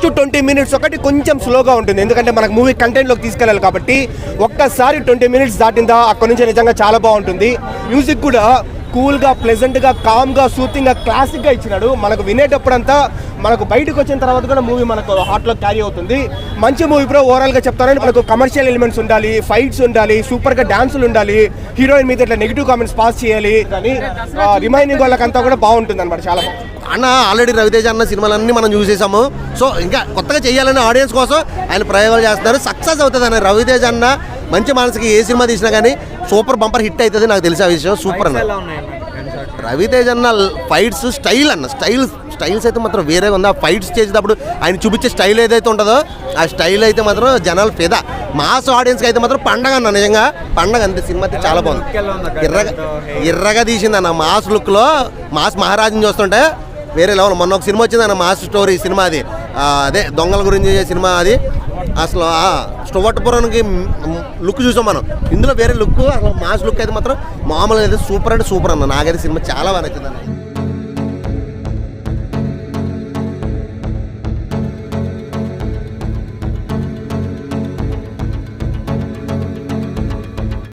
First 20 minutes ఒకటి కొంచెం స్లోగా ఉంటుంది, ఎందుకంటే మనకు మూవీ కంటెంట్లోకి తీసుకెళ్ళాలి కాబట్టి. ఒక్కసారి 20 minutes దాటిందా అక్కడ నుంచి నిజంగా చాలా బాగుంటుంది. మ్యూజిక్ కూడా కూల్గా, ప్లెజెంట్గా, కామ్గా, సూతింగ్గా, క్లాసిక్గా ఇచ్చినాడు. మనకు వినేటప్పుడంతా మనకు బయటకు వచ్చిన తర్వాత కూడా మూవీ మనకు హార్ట్లో క్యారీ అవుతుంది. మంచి మూవీ బ్రో. ఓవరాల్గా చెప్తారని మనకు కమర్షియల్ ఎలిమెంట్స్ ఉండాలి, ఫైట్స్ ఉండాలి, సూపర్గా డాన్సులు ఉండాలి, హీరోయిన్ మీద ఇట్లా నెగిటివ్ కామెంట్స్ పాస్ చేయాలి, కానీ రిమైనింగ్ వాళ్ళకంతా కూడా బాగుంటుంది అనమాట. చాలా బాగుంది అన్న. ఆల్రెడీ రవితేజ అన్న సినిమాలన్నీ మనం చూసేసాము. సో ఇంకా కొత్తగా చేయాలని ఆడియన్స్ కోసం ఆయన ప్రయోగాలు చేస్తున్నారు. సక్సెస్ అవుతుంది అన్న. రవితేజ అన్న మంచి మనసుకి ఏ సినిమా తీసినా కానీ సూపర్ బంపర్ హిట్ అవుతుంది, నాకు తెలిసే విషయం. సూపర్ అన్న. రవితేజ అన్న ఫైట్స్ స్టైల్ అన్న, స్టైల్స్ అయితే మాత్రం వేరేగా ఉంది. ఆ ఫైట్స్ చేసేటప్పుడు ఆయన చూపించే స్టైల్ ఏదైతే ఉంటుందో ఆ స్టైల్ అయితే మాత్రం జనాలు ఫిదా. మాస్ ఆడియన్స్కి అయితే మాత్రం పండగ అన్న, నిజంగా పండగ. అంతే. సినిమా అయితే చాలా బాగుంది. ఎర్రగా తీసింది అన్న. మాస్ లుక్లో మాస్ మహారాజుని చూస్తుంటే వేరే లెవెల్. మొన్న ఒక సినిమా వచ్చింది అన్న, మాస్ స్టోరీ సినిమా. అది అదే దొంగల గురించి సినిమా. అది అసలు స్టోవట్పురానికి లుక్ చూసాం మనం. ఇందులో వేరే లుక్, అసలు మాస్ లుక్ అయితే మాత్రం మామూలు అయితే సూపర్ అంటే సూపర్ అన్న. నాకైతే సినిమా చాలా బాగా నచ్చింది అన్న.